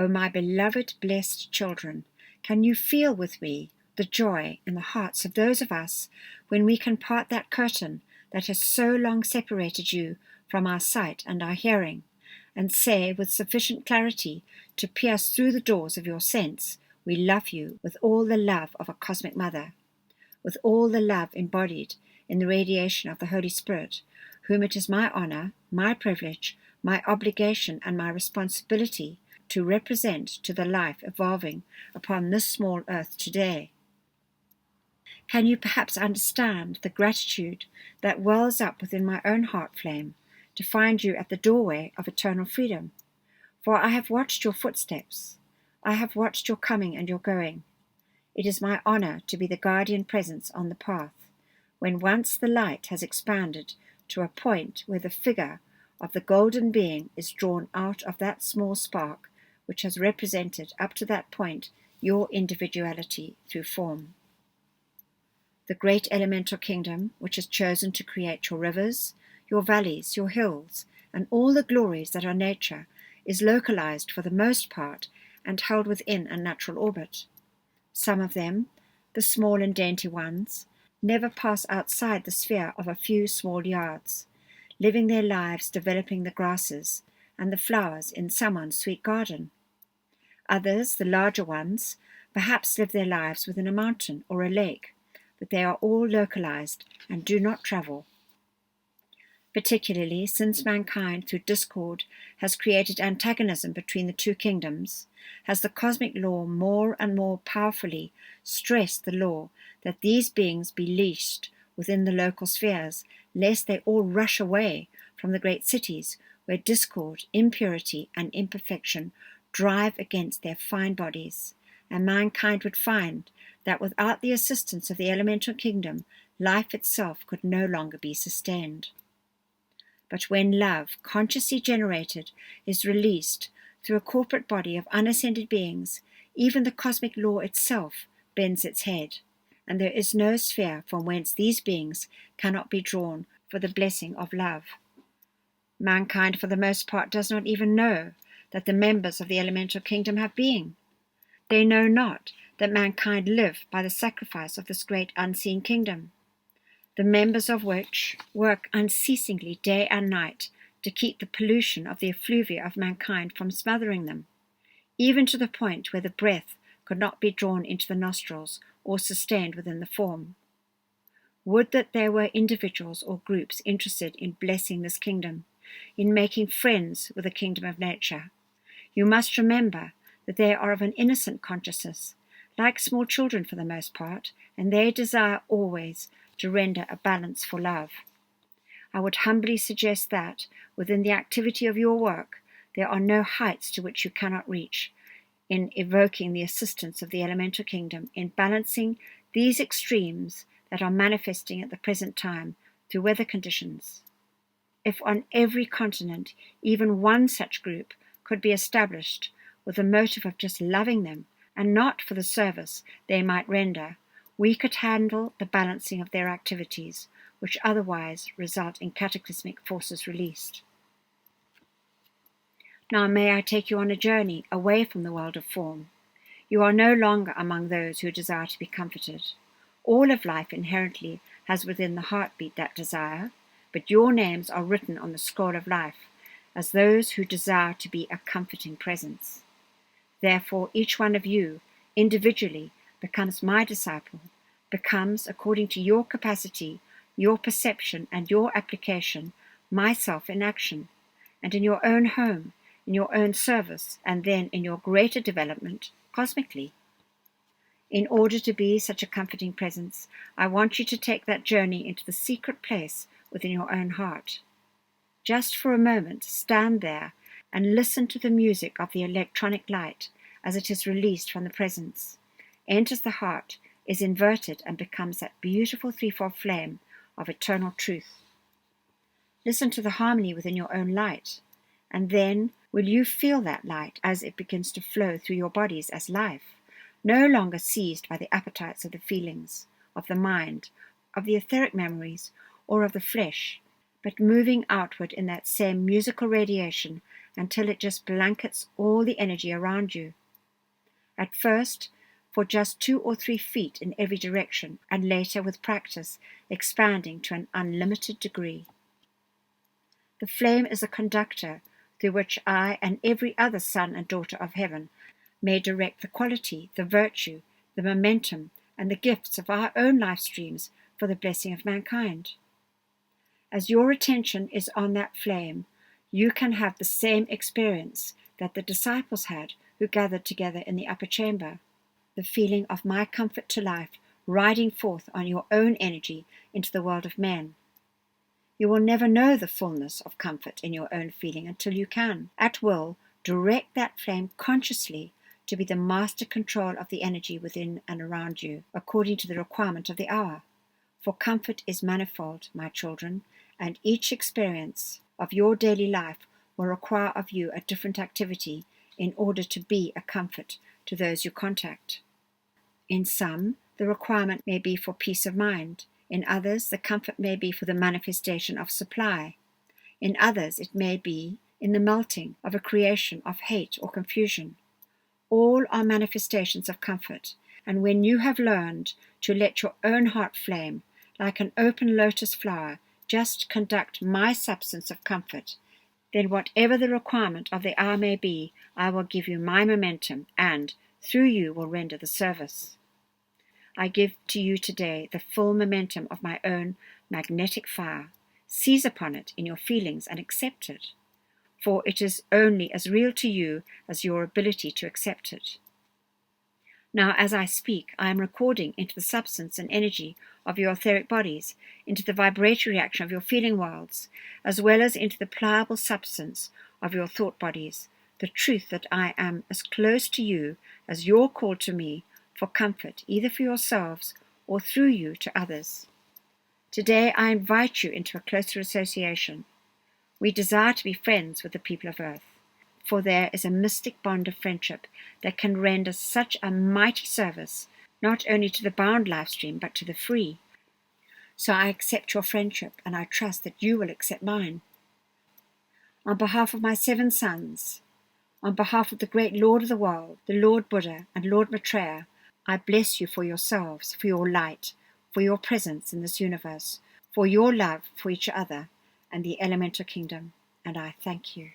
my beloved, blessed children, can you feel with me the joy in the hearts of those of us when we can part that curtain that has so long separated you from our sight and our hearing, and say with sufficient clarity to pierce through the doors of your sense, we love you with all the love of a cosmic mother, with all the love embodied in the radiation of the Holy Spirit, whom it is my honor, my privilege, my obligation, and my responsibility to represent to the life evolving upon this small earth today. Can you perhaps understand the gratitude that wells up within my own heart flame to find you at the doorway of eternal freedom? For I have watched your footsteps. I have watched your coming and your going. It is my honor to be the guardian presence on the path, when once the light has expanded to a point where the figure of the golden being is drawn out of that small spark which has represented up to that point your individuality through form. The great elemental kingdom which has chosen to create your rivers, your valleys, your hills, and all the glories that are nature is localized for the most part and held within a natural orbit. Some of them, the small and dainty ones, never pass outside the sphere of a few small yards, living their lives developing the grasses and the flowers in someone's sweet garden. Others, the larger ones, perhaps live their lives within a mountain or a lake, but they are all localized and do not travel. Particularly since mankind through discord has created antagonism between the two kingdoms, has the cosmic law more and more powerfully stressed the law that these beings be leashed within the local spheres, lest they all rush away from the great cities where discord, impurity, and imperfection drive against their fine bodies, and mankind would find that without the assistance of the elemental kingdom, life itself could no longer be sustained. But when love, consciously generated, is released through a corporate body of unascended beings, even the cosmic law itself bends its head, and there is no sphere from whence these beings cannot be drawn for the blessing of love. Mankind, for the most part, does not even know that the members of the elemental kingdom have being. They know not that mankind live by the sacrifice of this great unseen kingdom, the members of which work unceasingly day and night to keep the pollution of the effluvia of mankind from smothering them, even to the point where the breath could not be drawn into the nostrils or sustained within the form. Would that there were individuals or groups interested in blessing this kingdom, in making friends with the kingdom of nature. You must remember that they are of an innocent consciousness, like small children for the most part, and they desire always to render a balance for love. I would humbly suggest that, within the activity of your work, there are no heights to which you cannot reach, in evoking the assistance of the elemental kingdom, in balancing these extremes that are manifesting at the present time through weather conditions. If on every continent even one such group could be established with the motive of just loving them and not for the service they might render, we could handle the balancing of their activities, which otherwise result in cataclysmic forces released. Now may I take you on a journey away from the world of form. You are no longer among those who desire to be comforted. All of life inherently has within the heartbeat that desire, but your names are written on the scroll of life as those who desire to be a comforting presence. Therefore, each one of you, individually, becomes my disciple, becomes, according to your capacity, your perception, and your application, myself in action, and in your own home, in your own service, and then in your greater development, cosmically. In order to be such a comforting presence, I want you to take that journey into the secret place within your own heart. Just for a moment, stand there and listen to the music of the electronic light as it is released from the presence, enters the heart, is inverted, and becomes that beautiful threefold flame of eternal truth. Listen to the harmony within your own light, and then will you feel that light as it begins to flow through your bodies as life, no longer seized by the appetites of the feelings, of the mind, of the etheric memories, or of the flesh, but moving outward in that same musical radiation until it just blankets all the energy around you. At first, for just 2 or 3 feet in every direction, and later, with practice, expanding to an unlimited degree. The flame is a conductor through which I and every other son and daughter of heaven may direct the quality, the virtue, the momentum, and the gifts of our own life streams for the blessing of mankind. As your attention is on that flame, you can have the same experience that the disciples had who gathered together in the upper chamber. The feeling of my comfort to life riding forth on your own energy into the world of men. You will never know the fullness of comfort in your own feeling until you can, at will, direct that flame consciously to be the master control of the energy within and around you, according to the requirement of the hour. For comfort is manifold, my children, and each experience of your daily life will require of you a different activity in order to be a comfort to those you contact. In some, the requirement may be for peace of mind. In others, the comfort may be for the manifestation of supply. In others, it may be in the melting of a creation of hate or confusion. All are manifestations of comfort, and when you have learned to let your own heart flame, like an open lotus flower, just conduct my substance of comfort, then whatever the requirement of the hour may be, I will give you my momentum, and, through you, will render the service. I give to you today the full momentum of my own magnetic fire. Seize upon it in your feelings and accept it, for it is only as real to you as your ability to accept it. Now, as I speak, I am recording into the substance and energy of your etheric bodies, into the vibratory reaction of your feeling worlds, as well as into the pliable substance of your thought bodies, the truth that I am as close to you as you're called to me, for comfort, either for yourselves or through you to others. Today I invite you into a closer association. We desire to be friends with the people of earth, for there is a mystic bond of friendship that can render such a mighty service, not only to the bound life stream, but to the free. So I accept your friendship, and I trust that you will accept mine. On behalf of my 7 sons, on behalf of the great Lord of the world, the Lord Buddha and Lord Maitreya, I bless you for yourselves, for your light, for your presence in this universe, for your love for each other and the elemental kingdom, and I thank you.